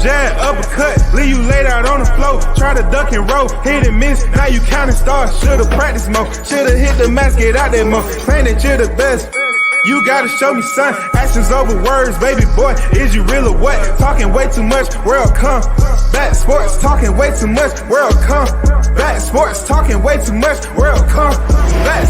jab, uppercut, leave you laid out on the floor. Try to duck and roll, hit and miss, now you counting stars. Should've practiced more, should've hit the mask, get out there more. Claim that you're the best. You gotta show me, son. Actions over words, baby boy. Is you real or what? Talking way too much, world come. Back sports, talking way too much, world come. Back sports, talking way too much, world come. Back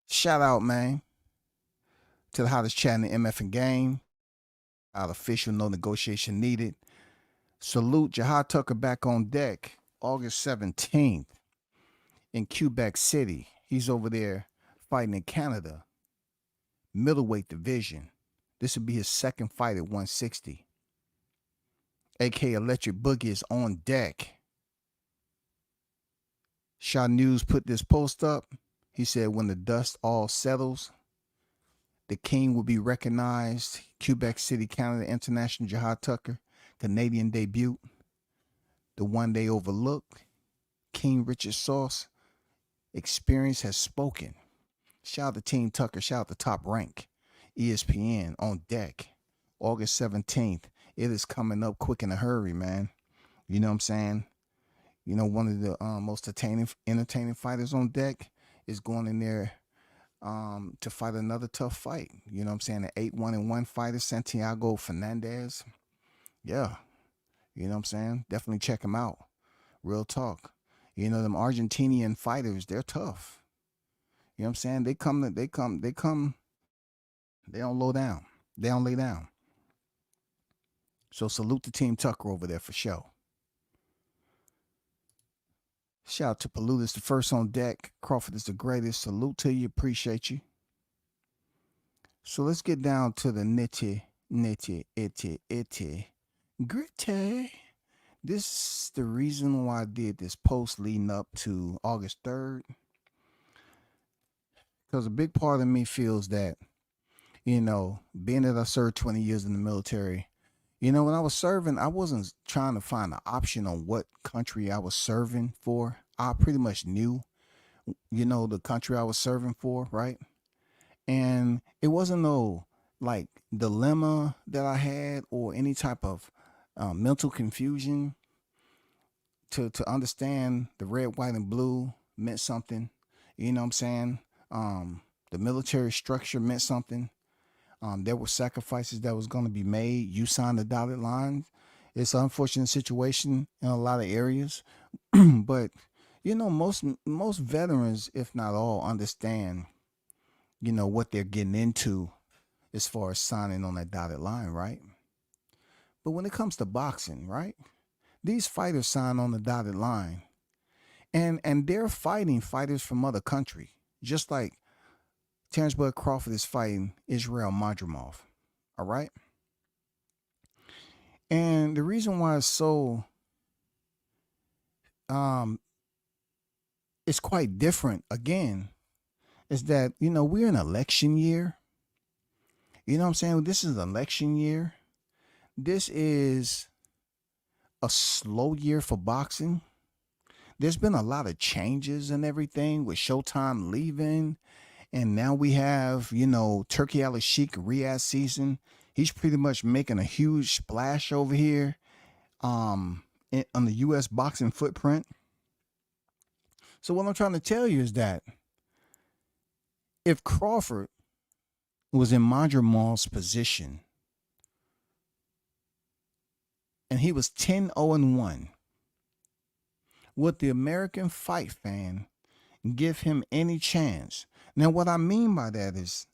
Shout out, man, to the hottest chat in the MF and game. Our official, no negotiation needed. Salute Jahad Tucker back on deck August 17th in Quebec City. He's over there fighting in Canada, middleweight division. This would be his second fight at 160. AK Electric Boogie is on deck. Shaw News put this post up. He said when the dust all settles, the king will be recognized. Quebec City, Canada, International Jahad Tucker, Canadian debut. The one they overlooked. King Richard Sauce. Experience has spoken. Shout out to Team Tucker. Shout out to Top Rank. ESPN on deck. August 17th. It is coming up quick in a hurry, man. You know what I'm saying? You know, one of the most entertaining fighters on deck is going in there to fight another tough fight. You know what I'm saying? An 8-1-1 fighter, Santiago Fernandez. Yeah. You know what I'm saying? Definitely check him out. Real talk. You know, them Argentinian fighters, they're tough. You know what I'm saying? They don't low down. They don't lay down. So salute to Team Tucker over there for sure. Shout out to Paluta's the first on deck. Crawford is the greatest. Salute to you. Appreciate you. So let's get down to the nitty gritty. This is the reason why I did this post leading up to August 3rd. Because a big part of me feels that, you know, being that I served 20 years in the military, you know, when I was serving, I wasn't trying to find an option on what country I was serving for. I pretty much knew, you know, the country I was serving for, right? And it wasn't no, like, dilemma that I had or any type of mental confusion to understand the red, white, and blue meant something. You know what I'm saying? The The military structure meant something. There were sacrifices that was going to be made. You signed the dotted line. It's an unfortunate situation in a lot of areas, but most veterans, if not all, understand what they're getting into as far as signing on that dotted line, right? But when it comes to boxing, right, these fighters sign on the dotted line, and they're fighting fighters from other country, just like Terrence Bud Crawford is fighting Israel Madrimov. All right. And the reason why um it's quite different again is that, we're in election year. You know what I'm saying? This is election year. This is a slow year for boxing. There's been a lot of changes and everything with Showtime leaving. And now we have, Turkey Al Sheikh Riyadh season. He's pretty much making a huge splash over here on the U.S. boxing footprint. So what I'm trying to tell you is that if Crawford was in Madrimov's position and he was 10-0-1, would the American fight fan give him any chance? Now, what I mean by that is,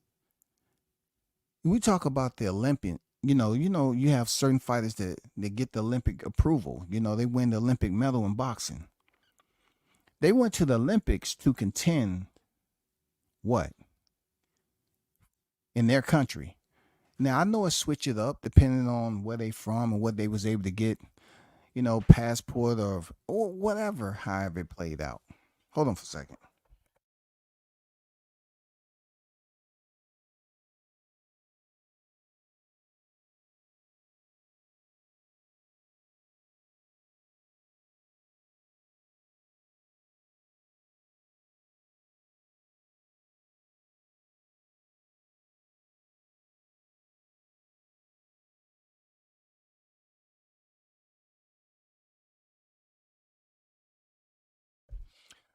we talk about the Olympic, you have certain fighters that get the Olympic approval. They win the Olympic medal in boxing. They went to the Olympics to contend what? In their country. Now, I know it switch it up depending on where they from and what they was able to get, passport or whatever, however it played out. Hold on for a second.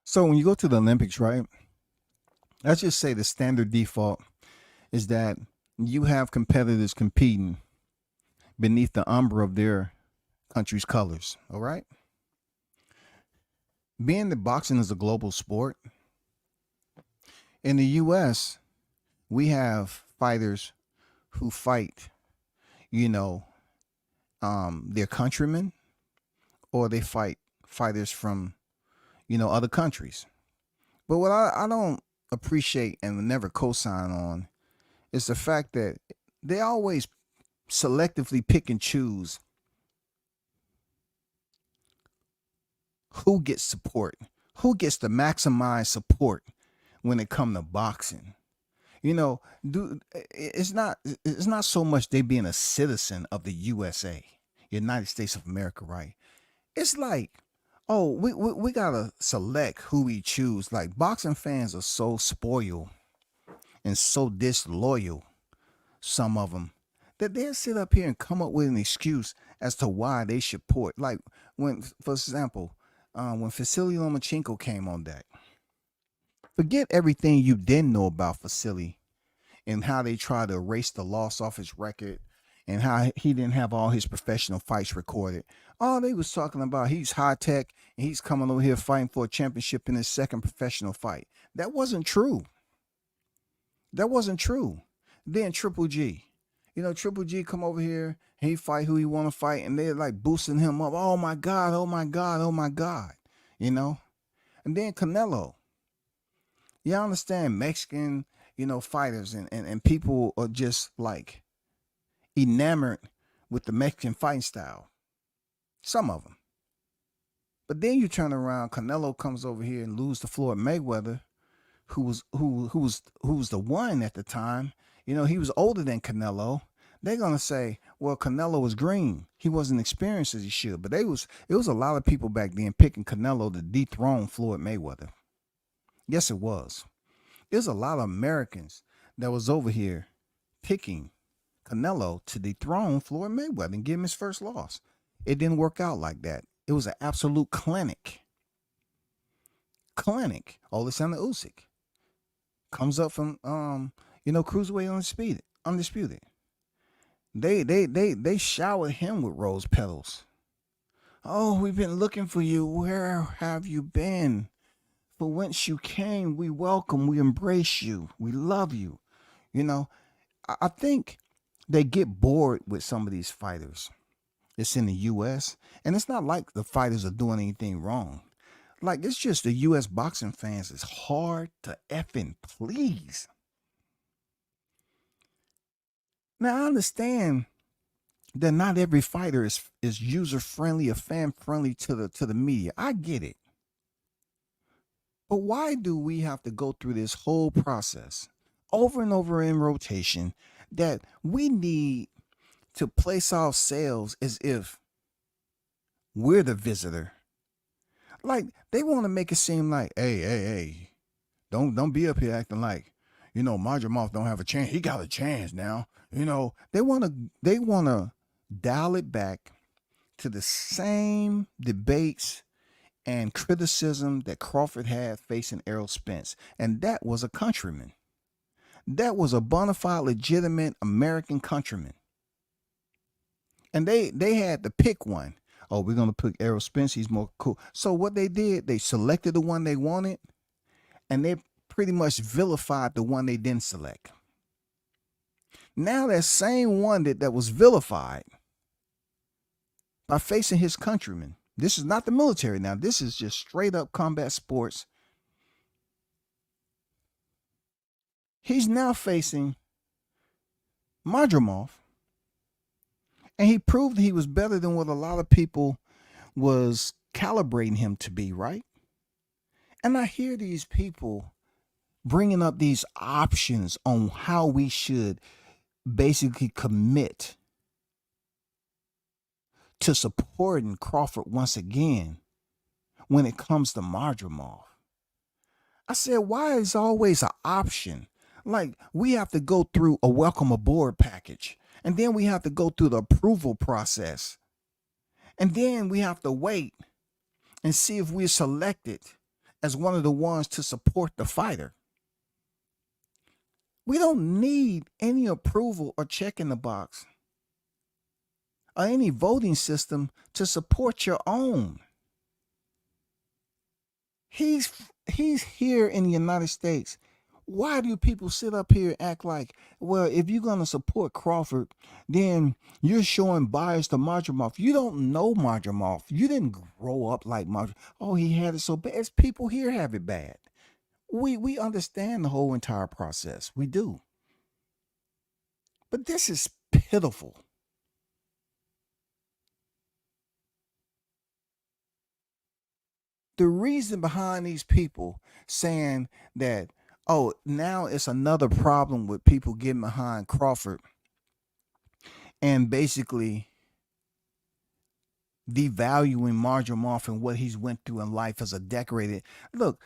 So when you go to the Olympics, right? Let's just say the standard default is that you have competitors competing beneath the umbrella of their country's colors. All right. Being that boxing is a global sport, in the U.S., we have fighters who fight, their countrymen, or they fight fighters from, other countries. But what I don't appreciate and never co-sign on is the fact that they always selectively pick and choose who gets support, who gets to maximize support when it comes to boxing. It's not so much they being a citizen of the USA, United States of America, right? It's like, oh, we gotta select who we choose. Like, boxing fans are so spoiled and so disloyal, some of them, that they'll sit up here and come up with an excuse as to why they should support. Like, when, for example, when Vasily Lomachenko came on deck, forget everything you didn't know about Vasily and how they tried to erase the loss off his record and how he didn't have all his professional fights recorded. All they was talking about, he's high tech and he's coming over here fighting for a championship in his second professional fight. That wasn't true. That wasn't true. Then Triple G. Triple G come over here, he fight who he want to fight, and they're like boosting him up. Oh my God, oh my God, oh my God. And then Canelo. You understand, Mexican, fighters and people are just like enamored with the Mexican fighting style. Some of them. But then you turn around, Canelo comes over here and lose to Floyd Mayweather, who was the one at the time. He was older than Canelo. They're gonna say, well, Canelo was green. He wasn't experienced as he should. But it was a lot of people back then picking Canelo to dethrone Floyd Mayweather. Yes, it was. There's a lot of Americans that was over here picking Canelo to dethrone Floyd Mayweather and give him his first loss. It didn't work out like that. It was an absolute clinic. Alexander Usyk. comes up from cruiserweight undisputed. They showered him with rose petals. Oh, we've been looking for you. Where have you been? For whence you came, we welcome, we embrace you, we love you. You know, I think they get bored with some of these fighters. It's in the U.S. and it's not like the fighters are doing anything wrong. Like, it's just the U.S. boxing fans is hard to effing please. Now, I understand that not every fighter is user friendly or fan friendly to the media. I get it. But why do we have to go through this whole process over and over in rotation that we need to place ourselves as if we're the visitor? Like, they want to make it seem like, hey, don't be up here acting like, Madrimov don't have a chance. He got a chance now. They want to dial it back to the same debates and criticism that Crawford had facing Errol Spence. And that was a countryman. That was a bona fide, legitimate American countryman. And they had to pick one. Oh, we're going to pick Errol Spence. He's more cool. So what they did, they selected the one they wanted, and they pretty much vilified the one they didn't select. Now that same one that was vilified by facing his countrymen, this is not the military now. This is just straight up combat sports. He's now facing Madrimov. And he proved he was better than what a lot of people was calibrating him to be, right? And I hear these people bringing up these options on how we should basically commit to supporting Crawford once again when it comes to Madrimov. I said, why is always an option? Like, we have to go through a welcome aboard package, and then we have to go through the approval process, and then we have to wait and see if we're selected as one of the ones to support the fighter. We don't need any approval or check in the box or any voting system to support your own. He's here in the United States. Why do people sit up here and act like, well, if you're going to support Crawford, then you're showing bias to Madrimov? You don't know Madrimov. You didn't grow up like Madrimov. Oh, he had it so bad. As people here have it bad. We understand the whole entire process. We do. But this is pitiful. The reason behind these people saying that, oh, now it's another problem with people getting behind Crawford and basically devaluing Madrimov and what he's went through in life as a decorated. Look,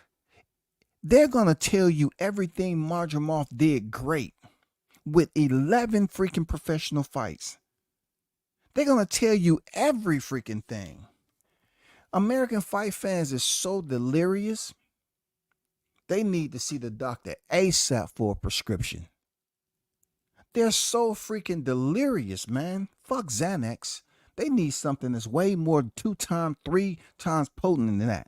they're going to tell you everything Madrimov did great with 11 freaking professional fights. They're going to tell you every freaking thing. American fight fans is so delirious. They need to see the doctor ASAP for a prescription. They're so freaking delirious, man. Fuck Xanax. They need something that's way more 2 times, 3 times potent than that.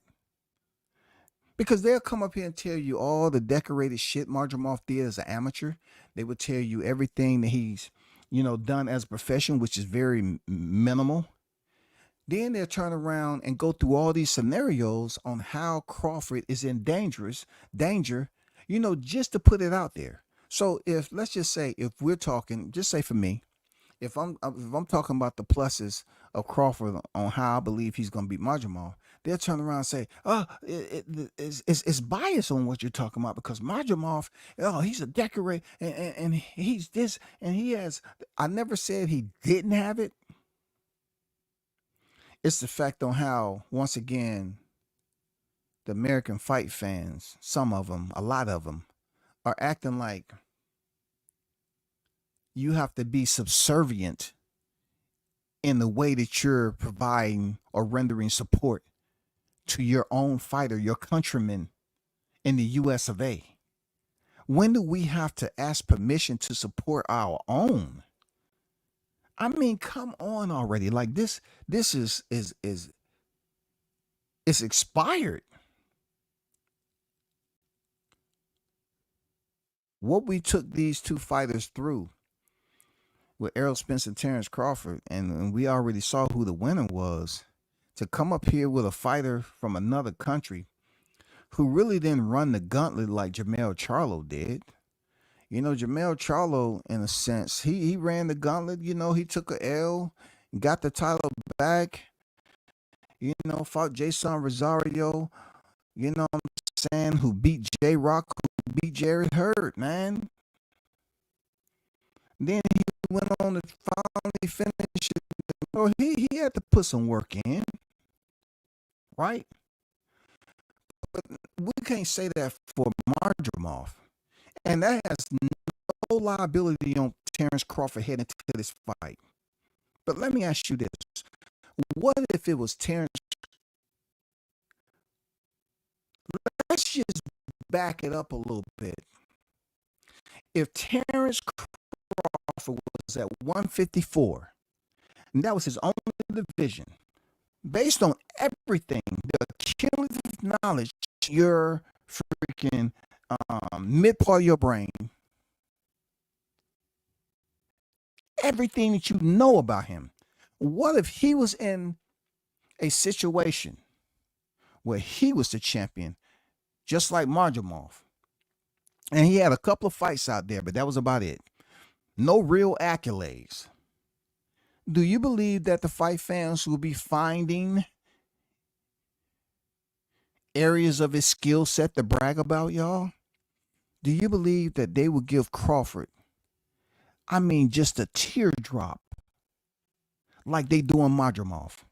Because they'll come up here and tell you all the decorated shit Madrimov did as an amateur. They would tell you everything that he's, done as a profession, which is very minimal. Then they'll turn around and go through all these scenarios on how Crawford is in danger, just to put it out there. So let's just say, if we're talking, just say for me, if I'm talking about the pluses of Crawford on how I believe he's going to beat Madrimov, they'll turn around and say, oh, it's bias on what you're talking about because Madrimov, oh, he's a decorator and he's this and he has. I never said he didn't have it. It's the fact on how, once again, the American fight fans, some of them, a lot of them, are acting like you have to be subservient in the way that you're providing or rendering support to your own fighter, your countrymen in the US of A. When do we have to ask permission to support our own? I mean, come on already. Like this is it's expired. What we took these two fighters through with Errol Spence and Terrence Crawford, and we already saw who the winner was. To come up here with a fighter from another country who really didn't run the gauntlet like Jermell Charlo did. You know, Jermell Charlo, in a sense, he ran the gauntlet. You know, he took a L, got the title back. You know, fought Jason Rosario. You know what I'm saying? Who beat J Rock? Who beat Jerry Hurd? Man. Then he went on to finally finish it. So he had to put some work in, right? But we can't say that for Marjamov. And that has no liability on Terrence Crawford heading into this fight. But let me ask you this. What if it was Terrence? Let's just back it up a little bit. If Terrence Crawford was at 154, and that was his only division, based on everything, the cumulative knowledge, your freaking mid part of your brain, everything that you know about him, what if he was in a situation where he was the champion, just like Marjamov, and he had a couple of fights out there, but that was about it. No real accolades. Do you believe that the fight fans will be finding areas of his skill set to brag about, y'all? Do you believe that they will give Crawford, I mean, just a teardrop like they do on Marjamov?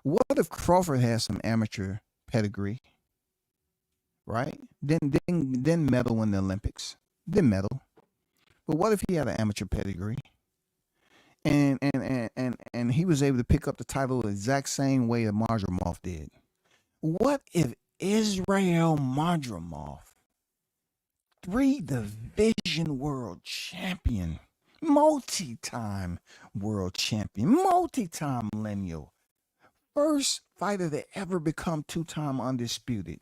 What if Crawford has some amateur pedigree, right? Then medal in the Olympics, then medal. But what if he had an amateur pedigree, and he was able to pick up the title the exact same way that Marjamov did? What if Israel Marjamov, 3-division world champion, multi-time world champion, multi-time millennial, first fighter to ever become 2-time undisputed?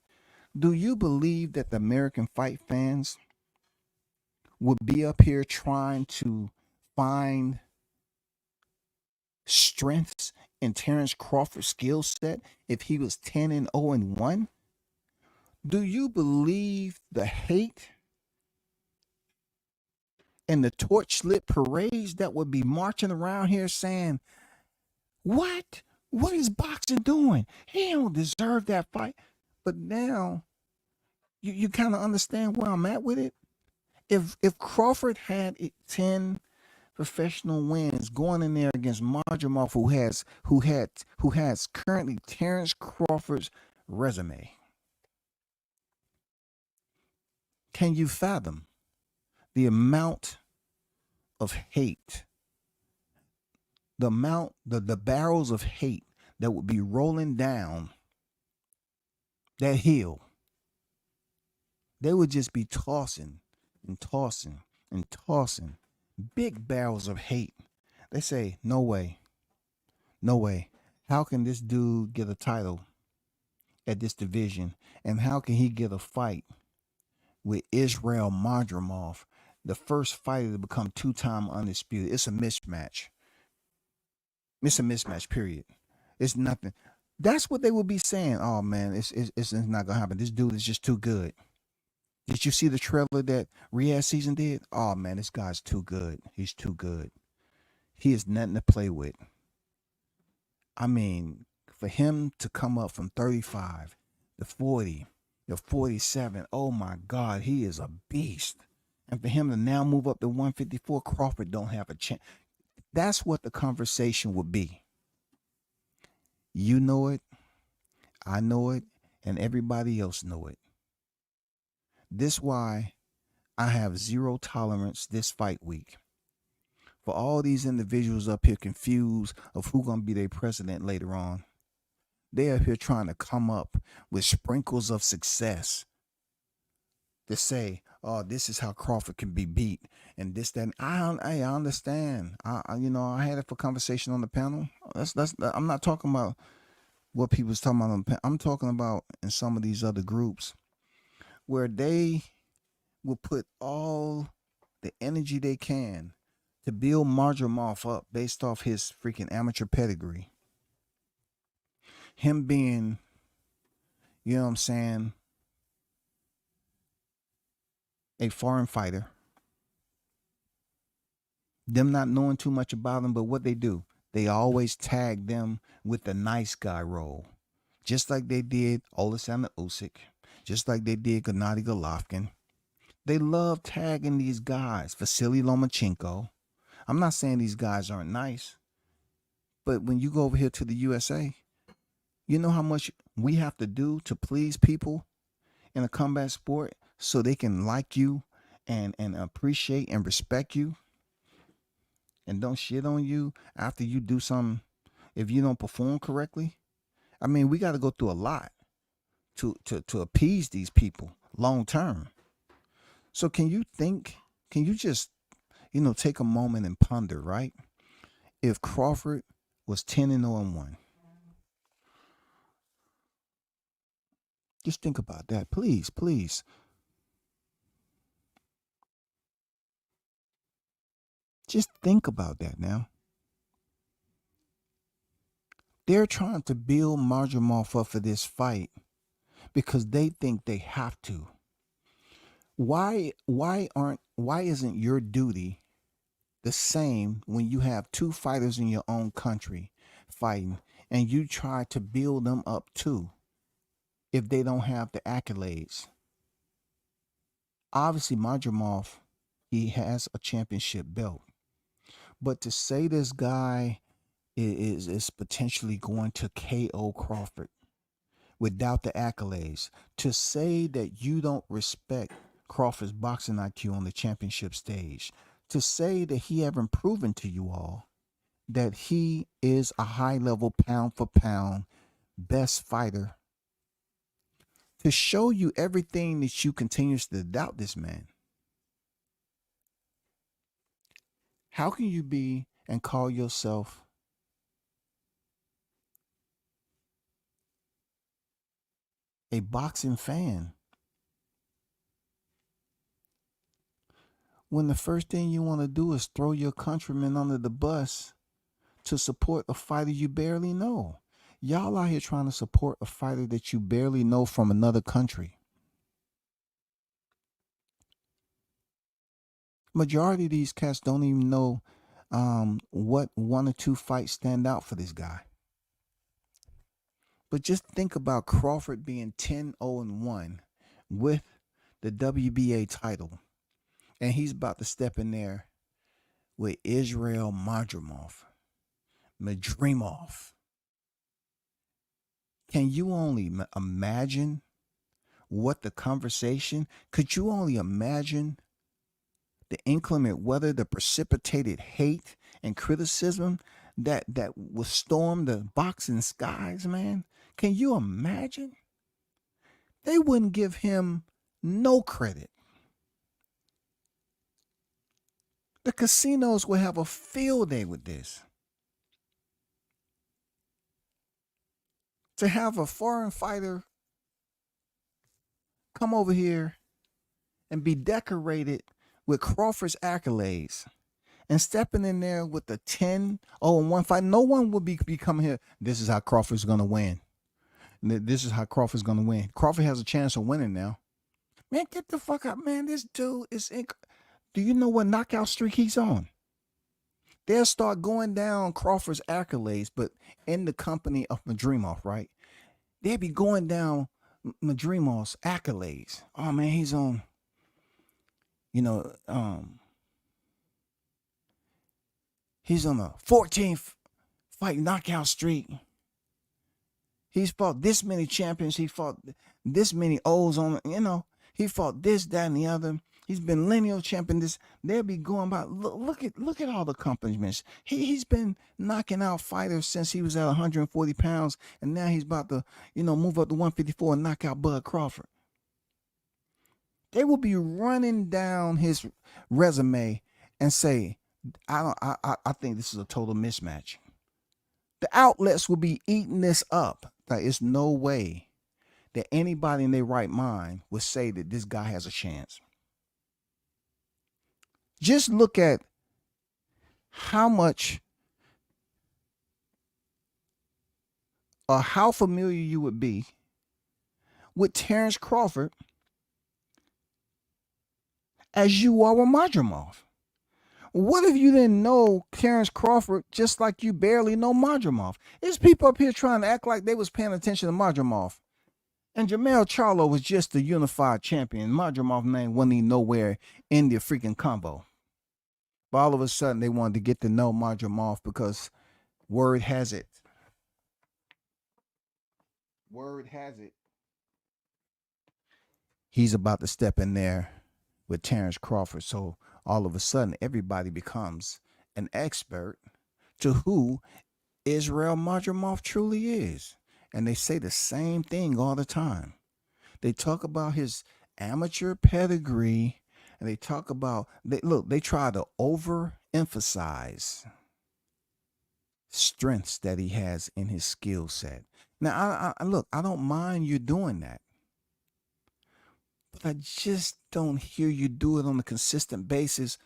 Do you believe that the American fight fans would be up here trying to find strengths in Terrence Crawford's skill set if he was 10-0-1? Do you believe the hate and the torch lit parades that would be marching around here saying, what is boxing doing? He don't deserve that fight. But now you kind of understand where I'm at with it. If Crawford had 10 professional wins going in there against Marjamov, who has currently Terrence Crawford's resume, can you fathom the amount of hate, the barrels of hate that would be rolling down that hill? They would just be tossing and tossing and tossing big barrels of hate. They say, no way. No way. How can this dude get a title at this division? And how can he get a fight with Israel Marjamov, the first fighter to become 2-time undisputed? It's a mismatch. It's a mismatch, period. It's nothing. That's what they would be saying. Oh, man, it's not going to happen. This dude is just too good. Did you see the trailer that Riyadh Season did? Oh, man, this guy's too good. He's too good. He is nothing to play with. I mean, for him to come up from 35 to 40 to 47, oh, my God, he is a beast. And for him to now move up to 154, Crawford don't have a chance. That's what the conversation would be. You know it, I know it, and everybody else know it. This why I have zero tolerance this fight week for all these individuals up here confused of who's going to be their president later on. They are here trying to come up with sprinkles of success to say, oh, this is how Crawford can be beat, and this, that. I understand. I had it for conversation on the panel. I'm not talking about what people's talking about on the panel. I'm talking about in some of these other groups where they will put all the energy they can to build Marjomoff up based off his freaking amateur pedigree. Him being, you know what I'm saying, a foreign fighter. Them not knowing too much about him, but what they do, they always tag them with the nice guy role. Just like they did Oleksandr Usyk, just like they did Gennady Golovkin. They love tagging these guys. Vasily Lomachenko. I'm not saying these guys aren't nice, but when you go over here to the USA, you know how much we have to do to please people in a combat sport so they can like you and appreciate and respect you and don't shit on you after you do something if you don't perform correctly. I mean, we got to go through a lot to appease these people long term. So can you just, take a moment and ponder, right? If Crawford was 10-0-1, just think about that. Please, please. Just think about that now. They're trying to build Marjomoff up for this fight because they think they have to. Why isn't your duty the same when you have two fighters in your own country fighting and you try to build them up too if they don't have the accolades? Obviously, Marjomoff, he has a championship belt. But to say this guy is potentially going to KO Crawford without the accolades, to say that you don't respect Crawford's boxing IQ on the championship stage, to say that he haven't proven to you all that he is a high-level pound-for-pound best fighter, to show you everything that you continuously doubt this man. How can you be and call yourself a boxing fan when the first thing you want to do is throw your countrymen under the bus to support a fighter you barely know? Y'all out here trying to support a fighter that you barely know from another country. Majority of these cats don't even know what one or two fights stand out for this guy. But just think about Crawford being 10-0-1 with the WBA title. And he's about to step in there with Israel Madrimov. Can you only imagine what the conversation? Could you only imagine the inclement weather, the precipitated hate and criticism that will storm the boxing skies, man? Can you imagine? They wouldn't give him no credit. The casinos will have a field day with this. To have a foreign fighter come over here and be decorated with Crawford's accolades and stepping in there with the 10-0-1 fight, no one would be coming here. This is how Crawford's going to win. This is how Crawford's going to win. Crawford has a chance of winning now. Man, get the fuck out, man. This dude is do you know what knockout streak he's on? They'll start going down Crawford's accolades, but in the company of Madrimov, right? They'll be going down Madrimov's accolades. Oh, man, he's on, he's on a 14th fight knockout streak. He's fought this many champions. He fought this many O's on, he fought this, that, and the other. He's been lineal champion. They'll be going about, look at all the accomplishments. He's been knocking out fighters since he was at 140 pounds, and now he's about to, move up to 154 and knock out Bud Crawford. They will be running down his resume and say, I think this is a total mismatch. The outlets will be eating this up. Like, it's no way that anybody in their right mind would say that this guy has a chance. Just look at how much or how familiar you would be with Terrence Crawford as you are with Madrimov. What if you didn't know Terrence Crawford just like you barely know Madrimov? There's people up here trying to act like they was paying attention to Madrimov. And Jermell Charlo was just the unified champion. Madrimov name wasn't even nowhere in the freaking combo. But all of a sudden, they wanted to get to know Madrimov because word has it. He's about to step in there with Terrence Crawford. So all of a sudden, everybody becomes an expert to who Israel Madrimov truly is. And they say the same thing all the time. They talk about his amateur pedigree, and they talk about, they try to overemphasize strengths that he has in his skill set. Now, I don't mind you doing that, but I just don't hear you do it on a consistent basis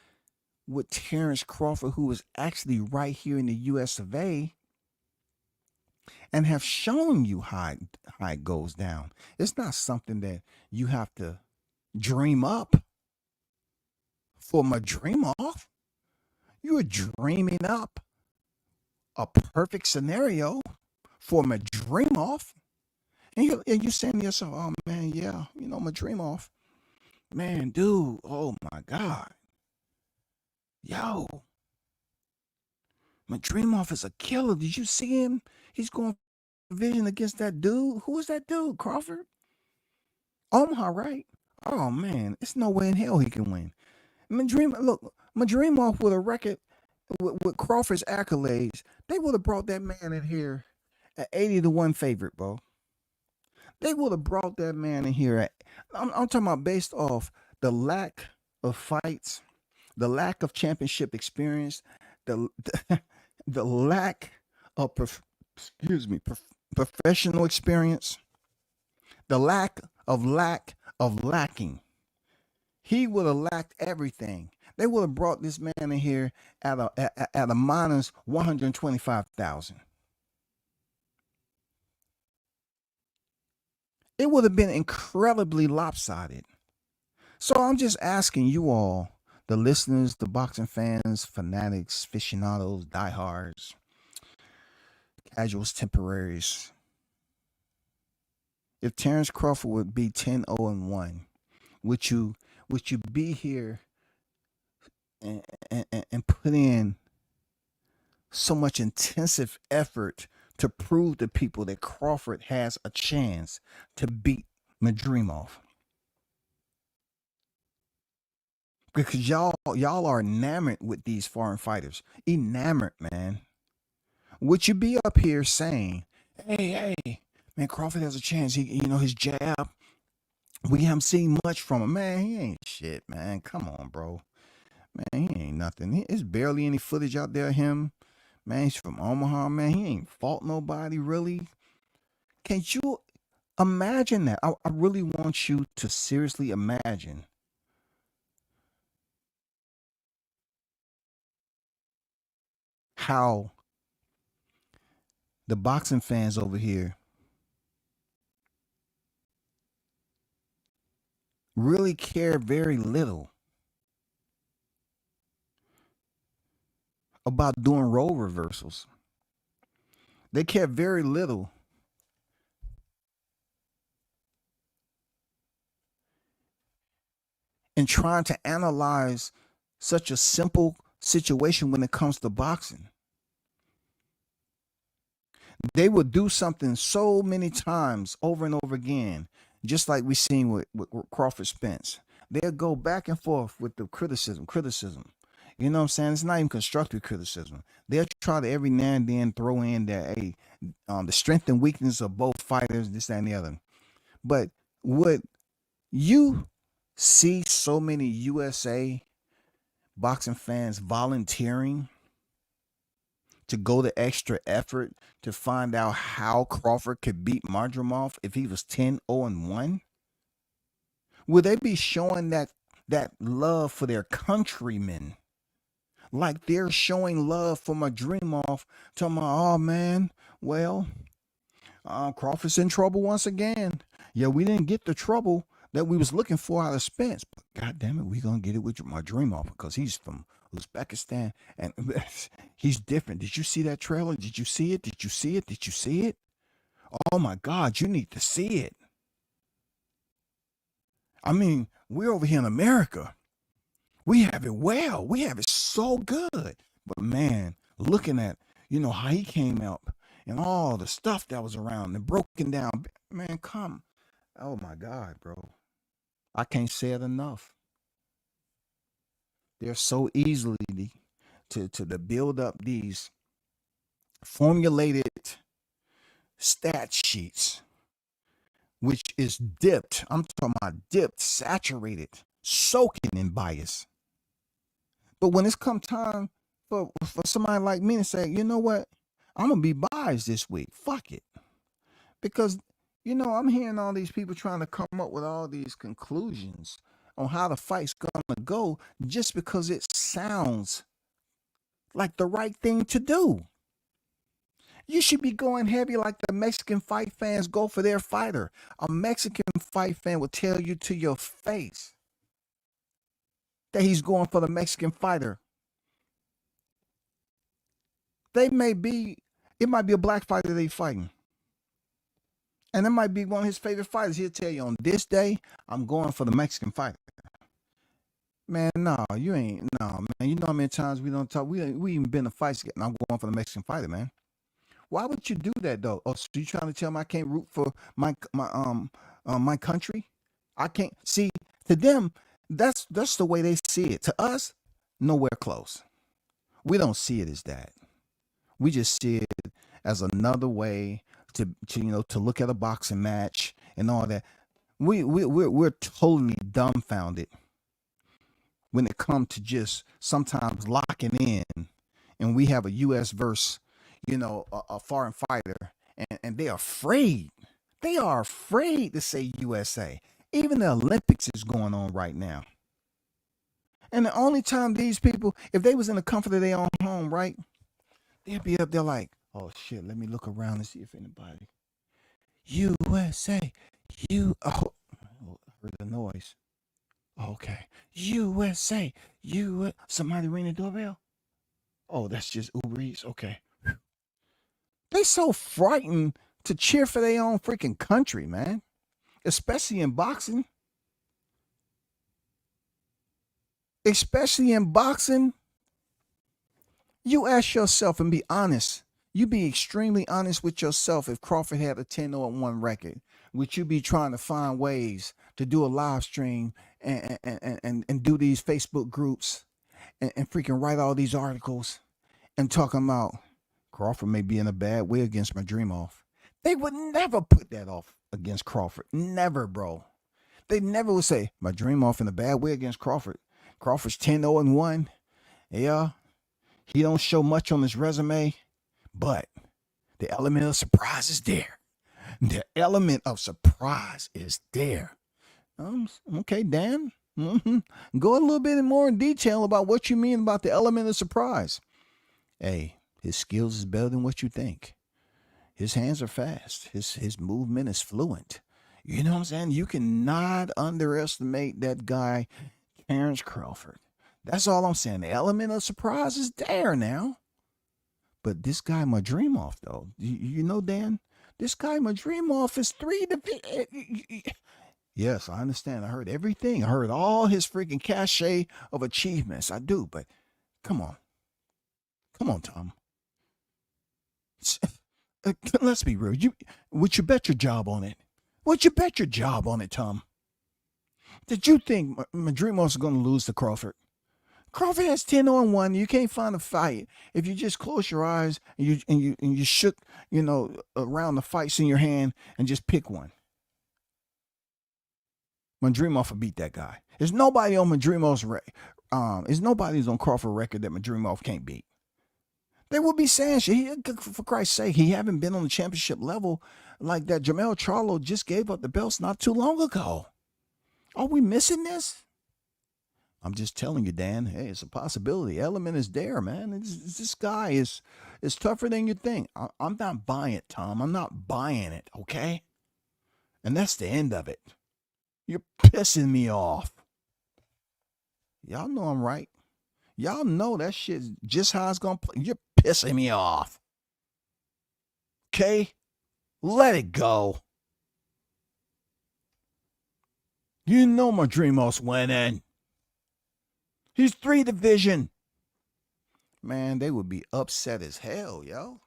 with Terrence Crawford, who is actually right here in the US of A, and have shown you how it goes down. It's not something that you have to dream up for my dream off. You are dreaming up a perfect scenario for my dream off. And you're saying to yourself, oh man, yeah, my dream off. Man, dude, oh my God. Yo, my dream off is a killer. Did you see him? He's going division against that dude. Who is that dude? Crawford? Omaha, right? Oh man, it's no way in hell he can win. Madrimov with a record with Crawford's accolades, they would have brought that man in here at 80-1 favorite, bro. They would have brought that man in here at, I'm talking about based off the lack of fights, the lack of championship experience, the lack of professional experience, the lack of lacking. He would have lacked everything. They would have brought this man in here at a minus 125,000. It would have been incredibly lopsided. So I'm just asking you all, the listeners, the boxing fans, fanatics, aficionados, diehards, casuals, temporaries. If Terrence Crawford would be 10-0-1, would you be here and put in so much intensive effort to prove to people that Crawford has a chance to beat Madrimov? Because y'all are enamored with these foreign fighters. Enamored, man. Would you be up here saying, hey, man, Crawford has a chance. His jab, we haven't seen much from him. Man, he ain't shit, man. Come on, bro. Man, he ain't nothing. There's barely any footage out there of him. Man, he's from Omaha, man. He ain't fought nobody, really. Can you imagine that? I really want you to seriously imagine how the boxing fans over here really care very little about doing role reversals. They care very little in trying to analyze such a simple situation when it comes to boxing. They would do something so many times over and over again, just like we seen with Crawford Spence. They'll go back and forth with the criticism. You know what I'm saying? It's not even constructive criticism. They'll try to every now and then throw in that, the strength and weakness of both fighters, this, that, and the other. But would you see so many USA boxing fans volunteering to go the extra effort to find out how Crawford could beat Madrimov if he was 10-0-1? Will they be showing that love for their countrymen? Like they're showing love for Madrimov, talking about, oh man, well, Crawford's in trouble once again. Yeah, we didn't get the trouble that we was looking for out of Spence, but God damn it, we gonna get it with Madrimov because he's from Uzbekistan and he's different. Did you see that trailer? Did you see it? Did you see it? Did you see it? Oh my God, you need to see it. I mean, we're over here in America. We have it well. We have it so good. But man, looking at, how he came out and all the stuff that was around and broken down, man, come. Oh my God, bro. I can't say it enough. They're so easily to build up these formulated stat sheets, which is dipped. I'm talking about dipped, saturated, soaking in bias. But when it's come time for somebody like me to say, you know what, I'm gonna be biased this week. Fuck it, because I'm hearing all these people trying to come up with all these conclusions on how the fight's gonna go just because it sounds like the right thing to do. You should be going heavy like the Mexican fight fans go for their fighter. A Mexican fight fan will tell you to your face that he's going for the Mexican fighter. It might be a black fighter they fighting. And it might be one of his favorite fighters. He'll tell you, on this day, I'm going for the Mexican fighter. Man, no, you ain't. No, man. You know how many times we don't talk. We even been in fights together. I'm going for the Mexican fighter, man. Why would you do that though? Oh, so you trying to tell me I can't root for my country? I can't see. To them, that's the way they see it. To us, nowhere close. We don't see it as that. We just see it as another way to look at a boxing match and all that. We're totally dumbfounded when it comes to just sometimes locking in, and we have a U.S. versus a foreign fighter, and they're afraid. They are afraid to say USA. Even the Olympics is going on right now. And the only time these people, if they was in the comfort of their own home, right, they'd be up there like, oh shit, let me look around and see if anybody. USA. I heard the noise. Okay. USA. Somebody ring the doorbell? Oh, that's just Uber Eats. Okay. They so frightened to cheer for their own freaking country, man. Especially in boxing. You ask yourself and be honest. You be extremely honest with yourself. If Crawford had a 10-1 record, would you be trying to find ways to do a live stream and do these Facebook groups and freaking write all these articles and talking about Crawford may be in a bad way against Madrimov? They would never put that off against Crawford. Never, bro. They never would say Madrimov in a bad way against Crawford. Crawford's 10-1. Yeah, he don't show much on his resume, but the element of surprise is there. The element of surprise is there. Okay, Dan. Go a little bit more in detail about what you mean about the element of surprise. Hey, his skills is better than what you think. His hands are fast. His movement is fluent. You know what I'm saying? You cannot underestimate that guy, Terrence Crawford. That's all I'm saying. The element of surprise is there now. But this guy Madrimov, though, you know, Dan, this guy Madrimov is 3 to. Yes, I understand. I heard everything. I heard all his freaking cachet of achievements. I do, but come on. Come on, Tom. Let's be real. Would you bet your job on it? Would you bet your job on it, Tom? Did you think Madrimov's going to lose to Crawford? Crawford has 10-1. You can't find a fight if you just close your eyes and you shook, around the fights in your hand and just pick one. Madrimov will beat that guy. There's nobody on Madrimov's there's nobody's on Crawford record that Madrimov can't beat. They will be saying shit. For Christ's sake, he haven't been on the championship level like that. Jermell Charlo just gave up the belts not too long ago. Are we missing this? I'm just telling you, Dan. Hey, it's a possibility. Element is there, man. This guy is tougher than you think. I'm not buying it, Tom. I'm not buying it, okay? And that's the end of it. You're pissing me off. Y'all know I'm right. Y'all know that shit's just how it's going to play. You're pissing me off. Okay? Let it go. You know Madrimos winning. He's 3 division. Man, they would be upset as hell, yo.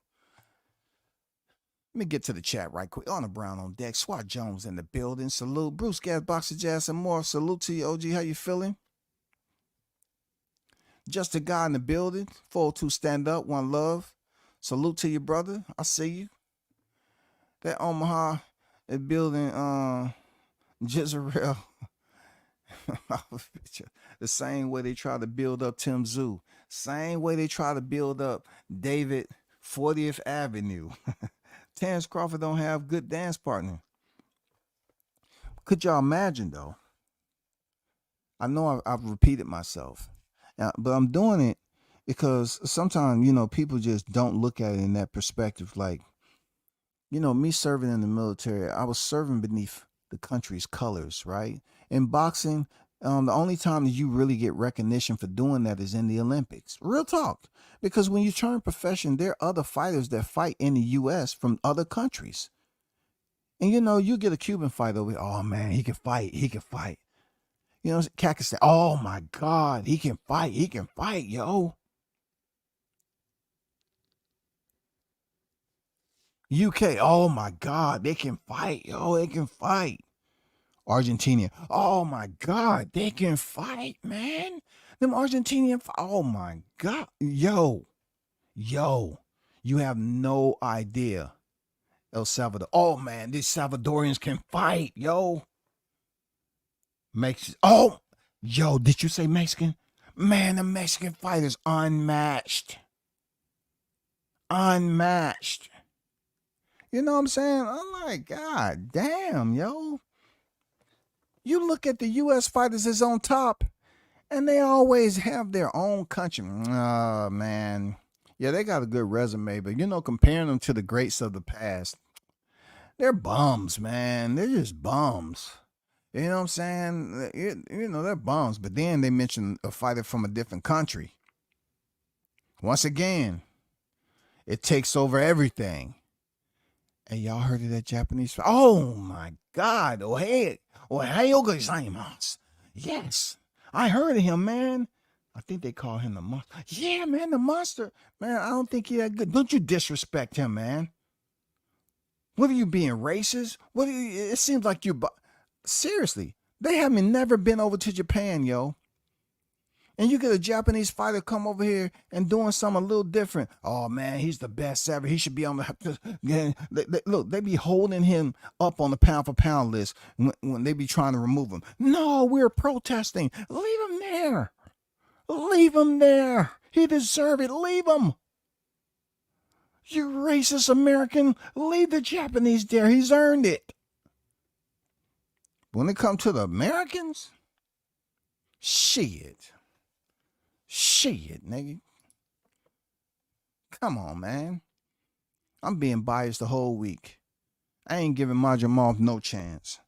Let me get to the chat right quick. Honor Brown on deck. SWAT Jones in the building. Salute. Bruce Gas, Boxer Jazz, and more. Salute to you, OG. How you feeling? Just a guy in the building. 402 stand up. One love. Salute to you, brother. I see you. That Omaha building, Jezreel. The same way they try to build up Tim Zoo. Same way they try to build up David 40th Avenue. Terrence Crawford don't have good dance partner. Could y'all imagine, though? I know I've repeated myself, but I'm doing it because sometimes, people just don't look at it in that perspective. Like, me serving in the military, I was serving beneath the country's colors, right? In boxing, the only time that you really get recognition for doing that is in the Olympics. Real talk. Because when you turn profession, there are other fighters that fight in the U.S. from other countries. And, you get a Cuban fighter over here. Oh, man, he can fight. He can fight. Kakistan. Oh, my God. He can fight. He can fight, yo. UK. Oh, my God. They can fight. Yo, they can fight. Argentina. Oh, my God. They can fight, man. Them Argentinian. Oh, my God. Yo. You have no idea. El Salvador. Oh, man. These Salvadorians can fight, yo. Oh, yo. Did you say Mexican? Man, the Mexican fighters unmatched. Unmatched. You know what I'm saying? I'm like, God damn, yo. You look at the U.S. fighters as on top, and they always have their own country. Oh, man. Yeah, they got a good resume, but, comparing them to the greats of the past, they're bums, man. They're just bums. You know what I'm saying? They're bums. But then they mention a fighter from a different country. Once again, it takes over everything. And y'all heard of that Japanese? Oh, my God. Ohayou gozaimasu. Yes. I heard of him, man. I think they call him the monster. Yeah, man, the monster. Man, I don't think he's that good. Don't you disrespect him, man. What are you being racist? It seems like you... Seriously, they haven't never been over to Japan, yo. And you get a Japanese fighter come over here and doing something a little different. Oh, man, he's the best ever. He should be on the... Look, they be holding him up on the pound-for-pound list when they be trying to remove him. No, we're protesting. Leave him there. Leave him there. He deserves it. Leave him. You racist American. Leave the Japanese there. He's earned it. When it comes to the Americans, shit, nigga. Come on, man. I'm being biased the whole week. I ain't giving Majamov no chance.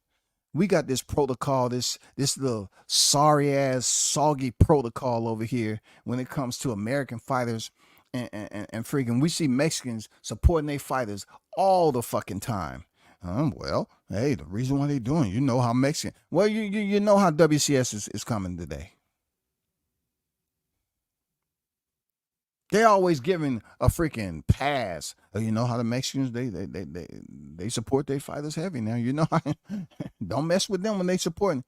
We got this protocol, this little sorry-ass, soggy protocol over here when it comes to American fighters and freaking, we see Mexicans supporting their fighters all the fucking time. Well, hey, the reason why they doing, how Mexican. Well, you know how WCS is coming today. They're always giving a freaking pass. You know how the Mexicans they support their fighters heavy now. Don't mess with them when they supporting.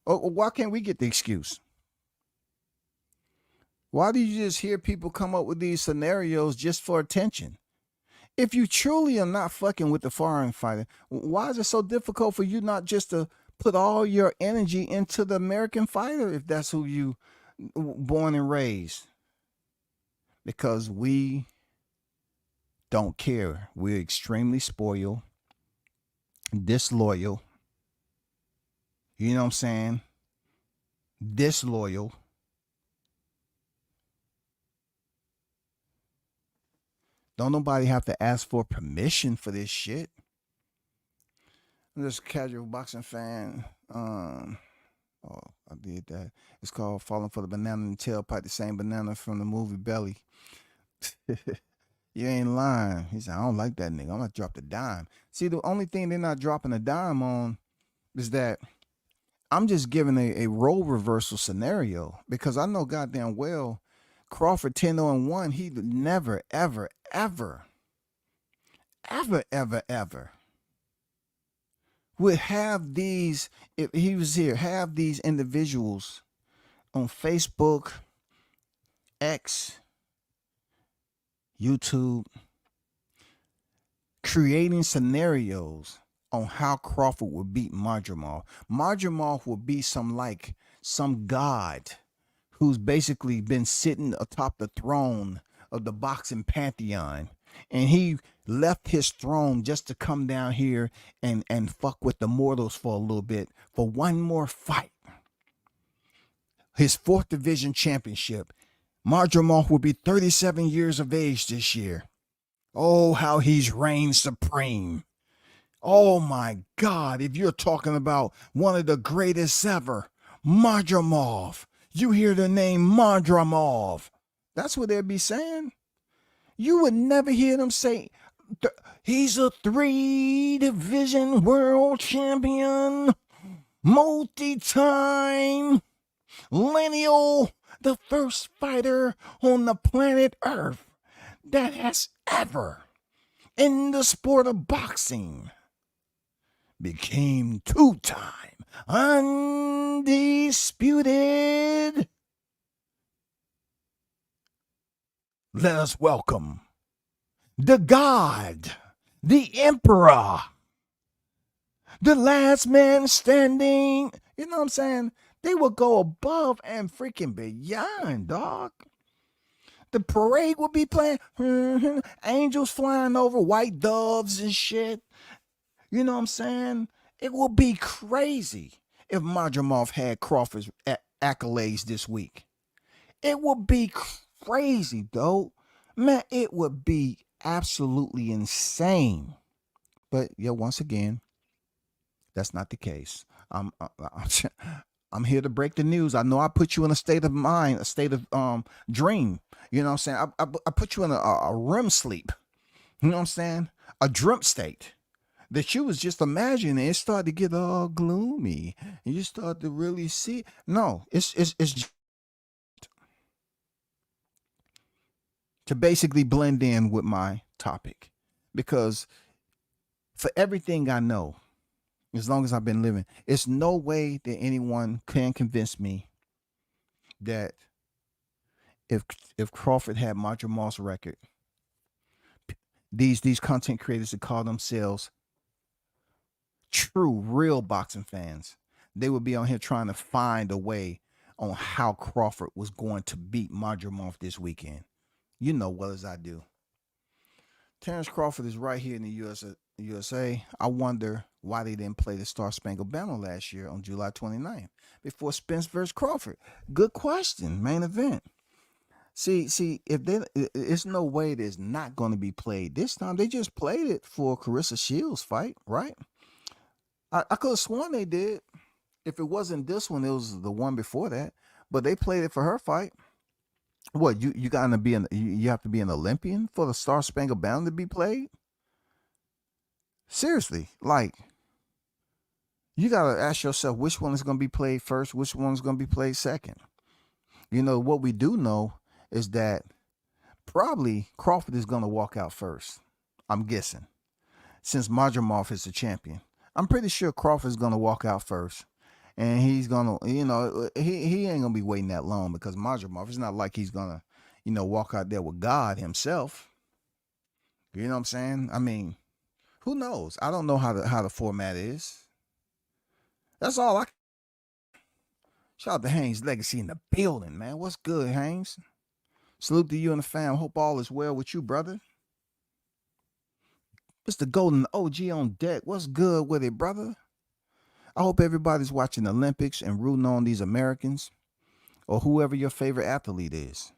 Why can't we get the excuse? Why do you just hear people come up with these scenarios just for attention? If you truly are not fucking with the foreign fighter, why is it so difficult for you not just to put all your energy into the American fighter if that's who you born and raised. Because we don't care. We're extremely spoiled, disloyal. You know what I'm saying? Disloyal. Don't nobody have to ask for permission for this shit. I'm just a casual boxing fan. Oh, I did that. It's called Falling for the Banana in the Tailpipe, the same banana from the movie Belly. You ain't lying. He said, I don't like that nigga. I'm gonna drop the dime. See, the only thing they're not dropping a dime on is that I'm just giving a role reversal scenario, because I know goddamn well Crawford 10-0-1, he would never, ever, ever, ever, ever, ever would have these, if he was here, have these individuals on Facebook, X, YouTube, creating scenarios on how Crawford would beat Madrimov. Madrimov would be some god who's basically been sitting atop the throne of the boxing pantheon, and he left his throne just to come down here and fuck with the mortals for a little bit for one more fight. His 4th division championship. Madrimov will be 37 years of age this year. Oh, how he's reigned supreme. Oh my God, if you're talking about one of the greatest ever, Madrimov, you hear the name Madrimov. That's what they'd be saying. You would never hear them say, he's a 3-division world champion, multi-time, lineal, the first fighter on the planet Earth that has ever, in the sport of boxing, became 2-time undisputed. Let us welcome the God, the Emperor, the last man standing. You know what I'm saying? They will go above and freaking beyond, dog. The parade will be playing, angels flying over, white doves and shit. You know what I'm saying? It will be crazy if Madrimov had Crawford's accolades this week. It would be crazy, though. Man, it would be absolutely insane. But yeah, once again, that's not the case. I'm here to break the news. I know I put you in a state of mind, a state of dream. You know what I'm saying? I put you in a REM sleep. You know what I'm saying? A dream state that you was just imagining. It started to get all gloomy, and you start to really see. No, it's to basically blend in with my topic, because for everything I know, as long as I've been living, it's no way that anyone can convince me that if Crawford had Madrimov's record, these content creators that call themselves true, real boxing fans, they would be on here trying to find a way on how Crawford was going to beat Madrimov this weekend. You know well as I do. Terrence Crawford is right here in the USA. I wonder why they didn't play the Star Spangled Banner last year on July 29th before Spence versus Crawford. Good question. Main event. See, if it's no way that it's not going to be played this time. They just played it for Carissa Shields' fight, right? I could have sworn they did. If it wasn't this one, it was the one before that. But they played it for her fight. What, you gotta be you have to be an Olympian for the Star Spangled Banner to be played? Seriously, like, you gotta ask yourself which one is gonna be played first, which one is gonna be played second. You know what we do know is that probably Crawford is gonna walk out first. I'm guessing, since Madrimov is the champion. I'm pretty sure Crawford is gonna walk out first. And he's gonna, he ain't gonna be waiting that long, because Madrimov, it's not like he's gonna, walk out there with God himself. You know what I'm saying? I mean, who knows? I don't know how the format is. That's all I. Shout out to Haynes Legacy in the building, man. What's good, Haynes? Salute to you and the fam. Hope all is well with you, brother. Mr. Golden OG on deck. What's good with it, brother? I hope everybody's watching the Olympics and rooting on these Americans or whoever your favorite athlete is.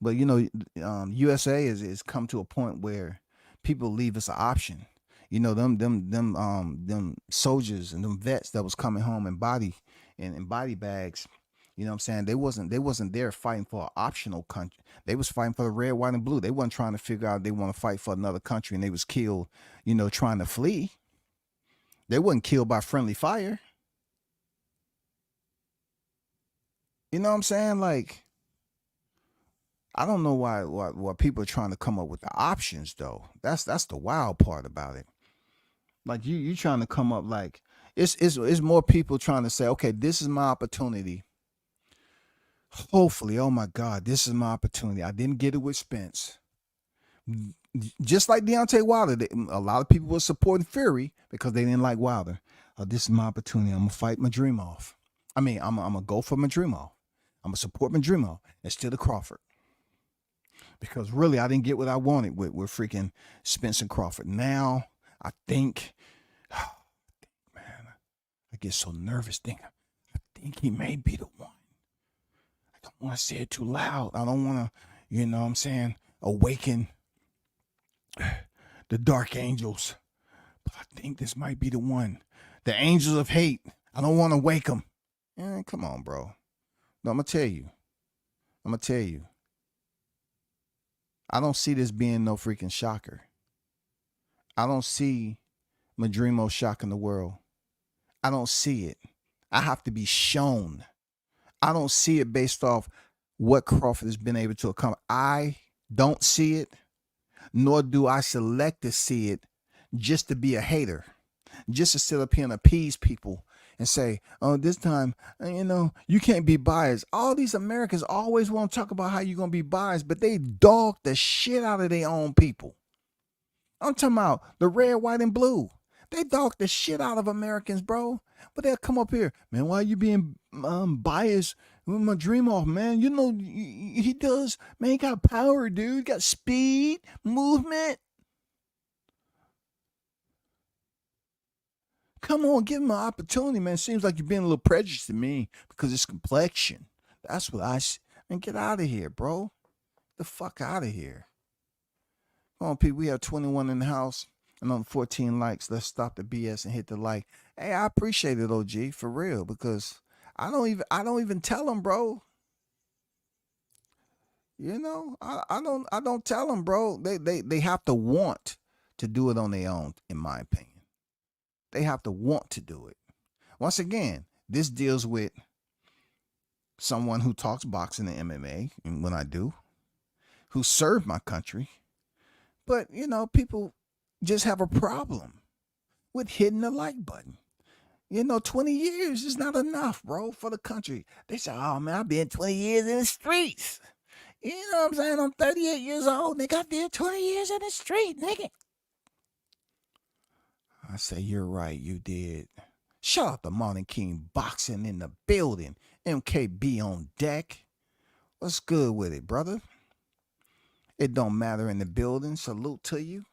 But you know, USA is come to a point where people leave us an option. You know, them soldiers and them vets that was coming home in body bags. You know what I'm saying? They wasn't there fighting for an optional country. They was fighting for the red, white, and blue. They wasn't trying to figure out they want to fight for another country, and they was killed, you know, trying to flee. They wasn't killed by friendly fire. You know what I'm saying? Like, I don't know why people are trying to come up with the options though. That's the wild part about it. Like you trying to come up like it's more people trying to say, okay, this is my opportunity. Hopefully, oh my God, this is my opportunity. I didn't get it with Spence. Just like Deontay Wilder, a lot of people were supporting Fury because they didn't like Wilder. This is my opportunity. I'm gonna fight my dream off. I mean, I'm gonna go for my dream off. I'm gonna support my dream off instead of Crawford. Because really, I didn't get what I wanted with freaking Spence and Crawford. Now, I think, man, I get so nervous thinking, I think he may be the one. I don't want to say it too loud. I don't want to, you know what I'm saying, awaken the dark angels. But I think this might be the one. The angels of hate. I don't want to wake them. Come on, bro. No, I'm going to tell you. I don't see this being no freaking shocker. I don't see Madrimo shocking the world. I don't see it. I have to be shown. I don't see it based off what Crawford has been able to accomplish. I don't see it, nor do I select to see it just to be a hater, just to sit up here and appease people and say, oh, this time, you know, you can't be biased. All these Americans always want to talk about how you're going to be biased, but they dog the shit out of their own people. I'm talking about the red, white, and blue. They dog the shit out of Americans, bro. But they'll come up here, man, why are you being biased with my dream off, man? You know, he does, man, he got power, dude. He got speed, movement. Come on, give him an opportunity, man. Seems like you're being a little prejudiced to me because it's complexion. That's what I see. Man, get out of here, bro. Get the fuck out of here. Come on, people. We have 21 in the house and on 14 likes. Let's stop the BS and hit the like. Hey, I appreciate it, OG, for real, because I don't even tell them, bro. You know, I don't tell them, bro. They have to want to do it on their own, in my opinion. They have to want to do it. Once again, this deals with someone who talks boxing and MMA, and when I do, who served my country. But, you know, people just have a problem with hitting the like button. You know, 20 years is not enough, bro, for the country. They say, oh, man, I've been 20 years in the streets. You know what I'm saying? I'm 38 years old. Nigga, I did 20 years in the street, nigga. I say, you're right, you did. Shout out to Martin King Boxing in the building. MKB on deck. What's good with it, brother? It don't matter in the building. Salute to you.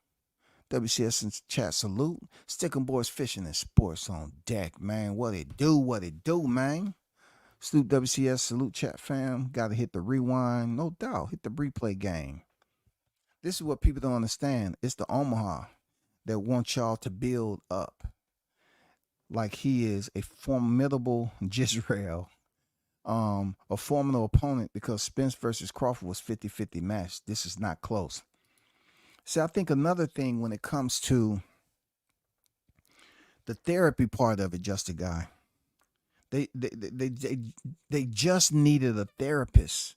WCS in chat, salute. Stickin' Boys Fishing and Sports on deck, man. What it do, man. Salute WCS, salute chat fam. Gotta hit the rewind. No doubt, hit the replay game. This is what people don't understand. It's the Omaha that wants y'all to build up like he is a formidable Jezreel, a formidable opponent, because Spence versus Crawford was 50-50 match. This is not close. See, I think another thing when it comes to the therapy part of it, just a guy, they just needed a therapist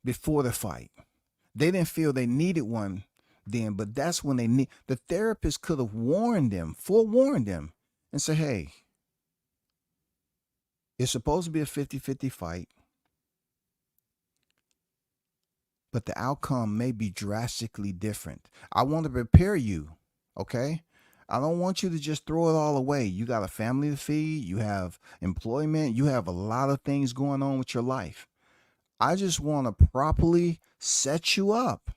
before the fight. They didn't feel they needed one then, but that's when the therapist could have forewarned them and say, hey, it's supposed to be a 50-50 fight, but the outcome may be drastically different. I want to prepare you, okay? I don't want you to just throw it all away. You got a family to feed, you have employment, you have a lot of things going on with your life. I just want to properly set you up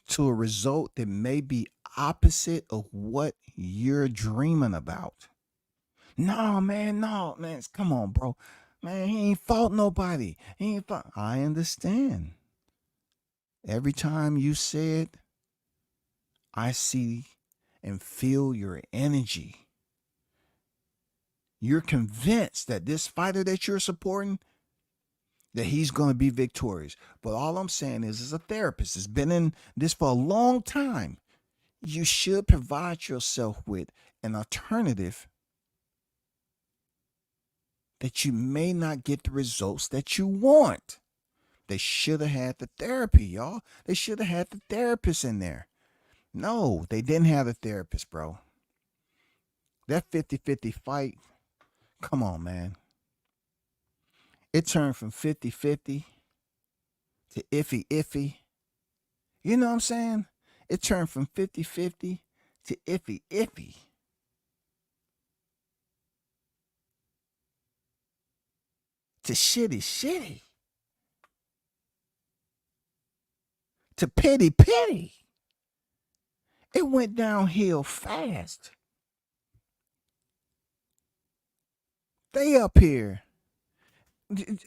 to a result that may be opposite of what you're dreaming about. No, man, no, man. Come on, bro. Man, he ain't fought nobody. He ain't fought. I understand. Every time you said, I see and feel your energy. You're convinced that this fighter that you're supporting, that he's going to be victorious. But all I'm saying is, as a therapist, has been in this for a long time, you should provide yourself with an alternative that you may not get the results that you want. They should have had the therapy, y'all. They should have had the therapist in there. No, they didn't have the therapist, bro. That 50-50 fight, come on, man. It turned from 50-50 to iffy. You know what I'm saying? It turned from 50-50 to iffy. To shitty. To pity. It went downhill fast. They up here.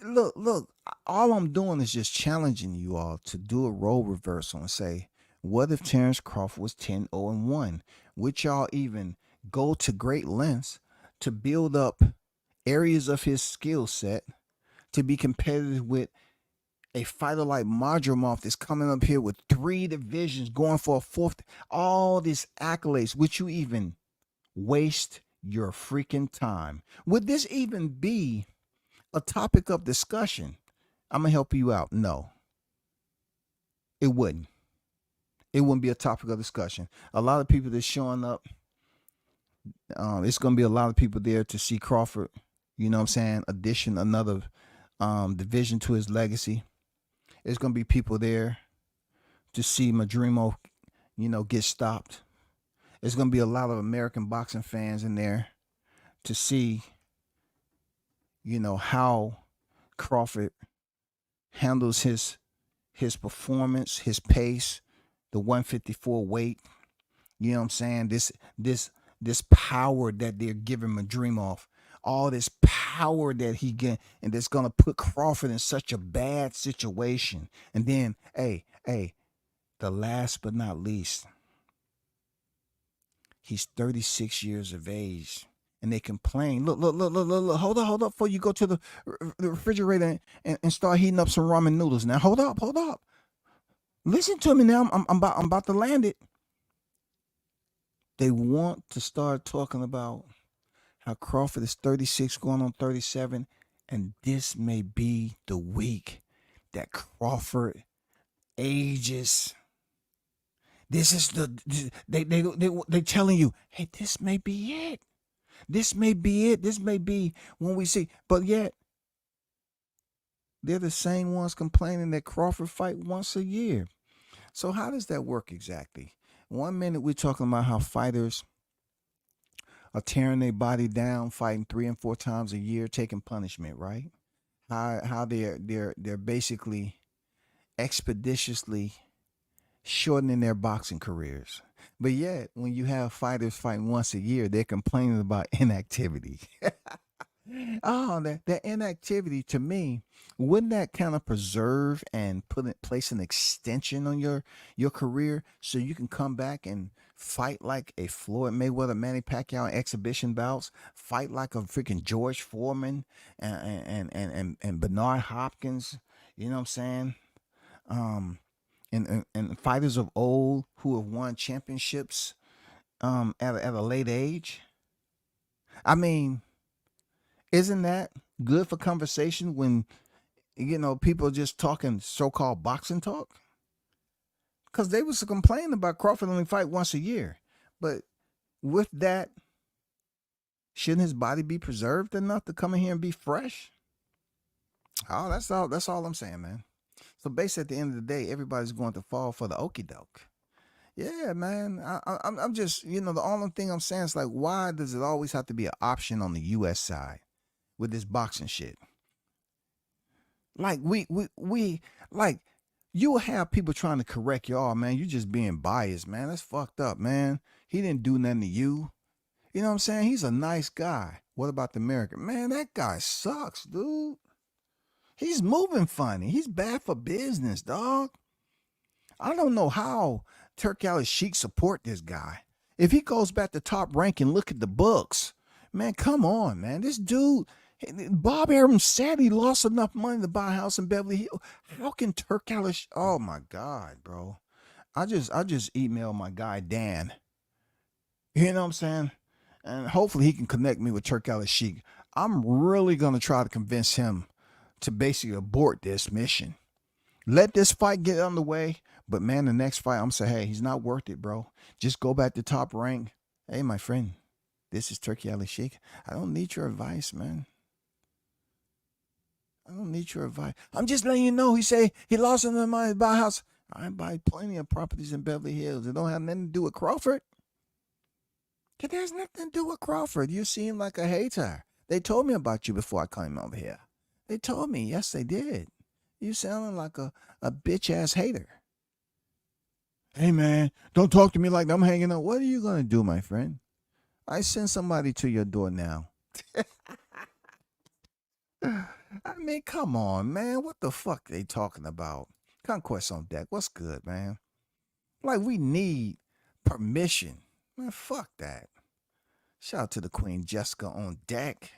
Look, all I'm doing is just challenging you all to do a role reversal and say, what if Terrence Crawford was 10-0-1? Would y'all even go to great lengths to build up areas of his skill set to be competitive with a fighter like Madrimov that's coming up here with 3 divisions, going for a 4th, all these accolades? Would you even waste your freaking time? Would this even be a topic of discussion? I'm going to help you out. No, it wouldn't. It wouldn't be a topic of discussion. A lot of people that's showing up, it's going to be a lot of people there to see Crawford, you know what I'm saying, addition another division to his legacy. There's going to be people there to see Madrimov, get stopped. There's going to be a lot of American boxing fans in there to see, how Crawford handles his performance, his pace, the 154 weight. You know what I'm saying? This power that they're giving Madrimov, all this power that he get, and that's gonna put Crawford in such a bad situation. And then, hey, the last but not least, he's 36 years of age, and they complain. Look, hold up, before you go to the refrigerator and start heating up some ramen noodles. Now, hold up. Listen to me now. I'm about to land it. They want to start talking about how Crawford is 36 going on 37, and this may be the week that Crawford ages. This is they telling you, hey, this may be it. This may be it. This may be when we see. But yet, they're the same ones complaining that Crawford fight once a year. So how does that work exactly? 1 minute we're talking about how fighters are tearing their body down, fighting 3 and 4 times a year, taking punishment, right? How they're basically expeditiously shortening their boxing careers. But yet, when you have fighters fighting once a year, they're complaining about inactivity. Oh, that inactivity, to me, wouldn't that kind of preserve and place an extension on your career so you can come back and fight like a Floyd Mayweather, Manny Pacquiao exhibition bouts, fight like a freaking George Foreman and Bernard Hopkins, you know what I'm saying? And fighters of old who have won championships at a late age. I mean, isn't that good for conversation when people are just talking so-called boxing talk? Because they was complaining about Crawford only fight once a year. But with that, shouldn't his body be preserved enough to come in here and be fresh? Oh, that's all I'm saying, man. So basically, at the end of the day, everybody's going to fall for the okie doke. Yeah, man. I'm just, the only thing I'm saying is like, why does it always have to be an option on the U.S. side with this boxing shit? Like like you will have people trying to correct you. Oh man, you just being biased, man. That's fucked up, man. He didn't do nothing to you. You know what I'm saying? He's a nice guy. What about the American? Man, that guy sucks, dude. He's moving funny. He's bad for business, dog. I don't know how Turk Al Sheik support this guy. If he goes back to top rank and look at the books, man, come on, man. This dude, Bob Arum said he lost enough money to buy a house in Beverly Hills. How can Turk Al? Oh my God, bro. I just emailed my guy Dan. You know what I'm saying? And hopefully he can connect me with Turk Al Sheik. I'm really gonna try to convince him to basically abort this mission. Let this fight get underway. But man, the next fight, I'm gonna say, hey, he's not worth it, bro. Just go back to top rank. Hey, my friend, this is Turkey Ali Sheik. I don't need your advice, man. I don't need your advice. I'm just letting you know. He say he lost enough money to buy a house. I buy plenty of properties in Beverly Hills. It don't have nothing to do with Crawford. It has nothing to do with Crawford. You seem like a hater. They told me about you before I came over here. They told me. Yes, they did. You sounding like a bitch ass hater. Hey man, don't talk to me like I'm hanging out. What are you gonna do, my friend? I send somebody to your door now. I mean, come on, man. What the fuck they talking about? Conquest on deck. What's good, man? Like we need permission. Man, fuck that. Shout out to the Queen Jessica on deck.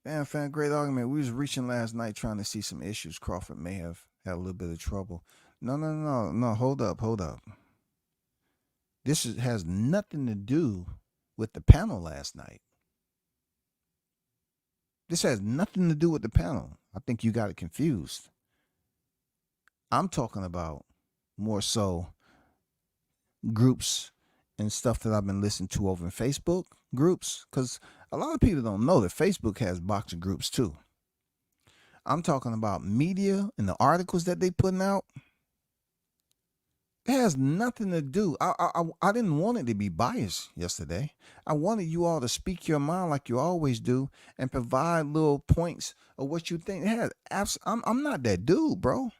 Damn, fan, great argument. We was reaching last night trying to see some issues. Crawford may have had a little bit of trouble. No. Hold up. Has nothing to do with the panel last night. This has nothing to do with the panel. I think you got it confused. I'm talking about more so groups and stuff that I've been listening to over in Facebook groups, because a lot of people don't know that Facebook has boxing groups too. I'm talking about media and the articles that they putting out. It has nothing to do. I didn't want it to be biased yesterday. I wanted you all to speak your mind like you always do and provide little points of what you think. It has I'm not that dude, bro.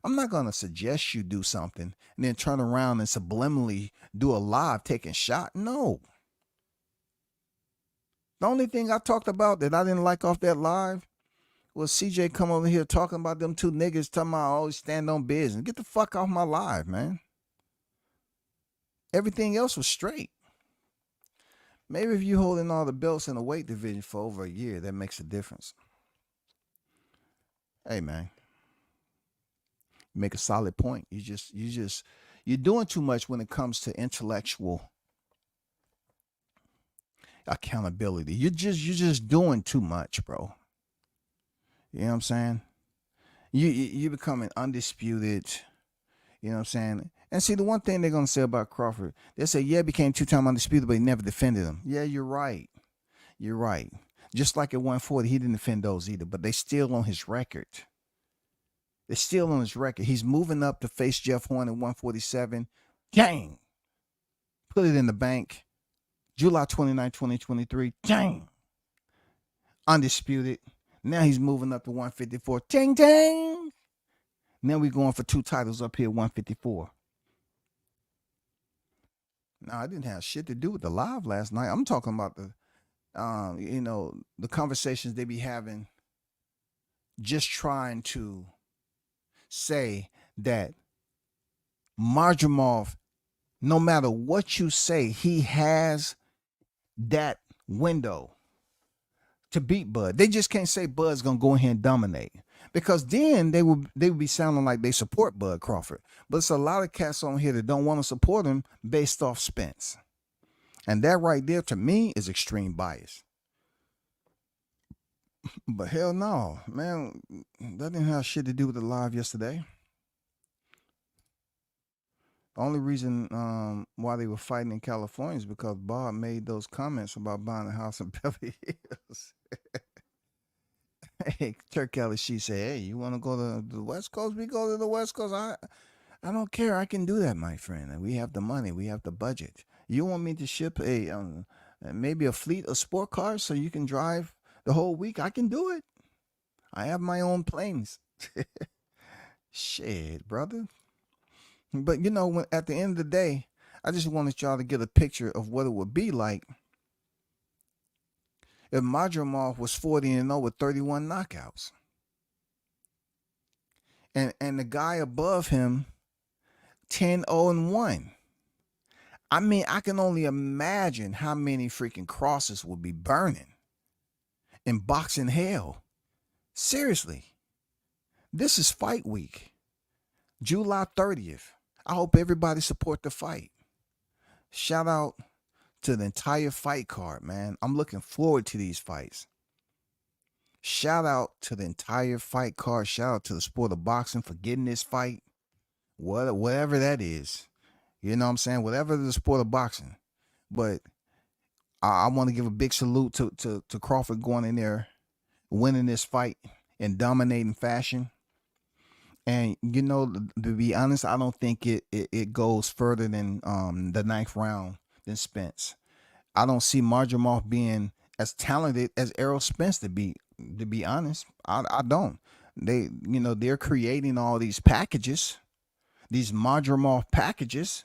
I'm not gonna suggest you do something and then turn around and subliminally do a live taking shot. No. The only thing I talked about that I didn't like off that live was CJ come over here talking about them two niggas talking about always stand on business. Get the fuck off my live, man. Everything else was straight. Maybe if you holding all the belts in the weight division for over a year, that makes a difference. Hey, man. Make a solid point. You're doing too much when it comes to intellectual accountability. You're just doing too much, bro. You know what I'm saying? You're becoming undisputed. You know what I'm saying? And see, the one thing they're gonna say about Crawford, they say, yeah, became 2-time undisputed, but he never defended him. Yeah, you're right. You're right. Just like at 140, he didn't defend those either, but they still on his record. They're still on his record. He's moving up to face Jeff Horn at 147. Gang. Put it in the bank. July 29, 2023. Gang. Undisputed. Now he's moving up to 154. Ding, ding. Now we're going for 2 titles up here, 154. Now, I didn't have shit to do with the live last night. I'm talking about the, the conversations they be having, just trying to say that Marjamov, no matter what you say, he has that window to beat Bud. They just can't say Bud's gonna go in here and dominate, because then they would be sounding like they support Bud Crawford. But it's a lot of cats on here that don't want to support him based off Spence, and that right there to me is extreme bias. But hell no, man, that didn't have shit to do with the live yesterday. The only reason why they were fighting in California is because Bob made those comments about buying a house in Beverly Hills. Hey, Turk Ellis, she said, "Hey, you want to go to the West Coast? We go to the West Coast. I don't care. I can do that, my friend. And we have the money. We have the budget. You want me to ship maybe a fleet of sport cars so you can drive the whole week? I can do it. I have my own planes." Shit, brother. But at the end of the day, I just wanted y'all to get a picture of what it would be like if Madrimov was 40-0 with 31 knockouts. And the guy above him 10-0-1. I mean, I can only imagine how many freaking crosses would be burning in boxing hell. Seriously. This is fight week. July 30th. I hope everybody support the fight. Shout out to the entire fight card, man. I'm looking forward to these fights. Shout out to the entire fight card. Shout out to the sport of boxing for getting this fight. Whatever that is. You know what I'm saying? Whatever the sport of boxing. But I want to give a big salute to Crawford going in there, winning this fight in dominating fashion. And to be honest, I don't think it goes further than the 9th round than Spence. I don't see Madrimov being as talented as Errol Spence to be honest. I don't. They're creating all these packages, these Madrimov packages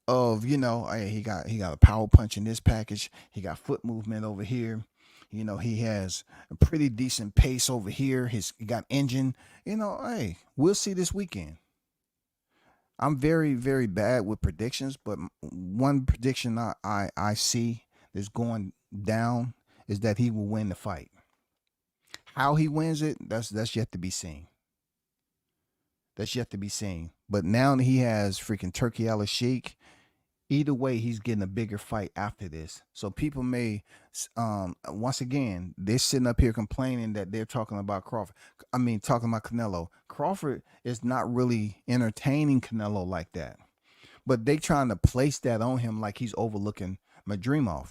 of, hey, he got a power punch in this package. He got foot movement over here. He has a pretty decent pace over here. He got engine. Hey, we'll see this weekend. I'm very, very bad with predictions, but one prediction I see that's going down is that he will win the fight. How he wins it, that's yet to be seen. That's yet to be seen. But now that he has freaking Turkey Al-Sheikh, either way, he's getting a bigger fight after this. So people may, once again, they're sitting up here complaining that they're talking about Crawford. Talking about Canelo. Crawford is not really entertaining Canelo like that. But they trying to place that on him like he's overlooking Madrimov.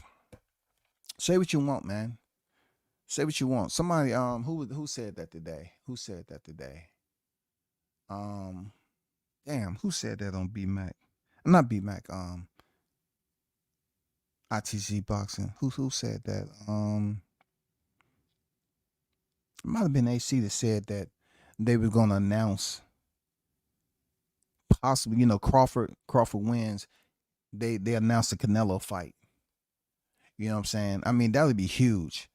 Say what you want, man. Say what you want. Somebody, who said that today? Who said that today? Damn, who said that on BMAC? Not BMAC, ITC Boxing. Who said that? It might have been AC that said that they were going to announce possibly, Crawford wins. They announced the Canelo fight. You know what I'm saying? That would be huge.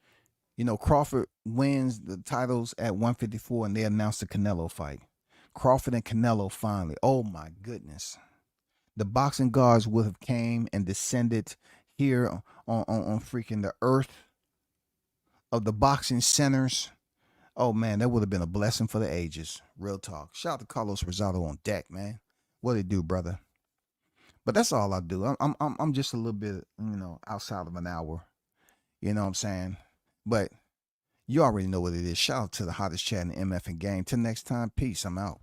Crawford wins the titles at 154 and they announced the Canelo fight. Crawford and Canelo finally. Oh my goodness. The boxing gods would have came and descended here on freaking the earth of the boxing centers. Oh man, that would have been a blessing for the ages. Real talk. Shout out to Carlos Rosado on deck, man. What it do, brother? But that's all I do. I'm just a little bit, outside of an hour. You know what I'm saying? But you already know what it is. Shout out to the hottest chat in the MF and game. Till next time, peace. I'm out.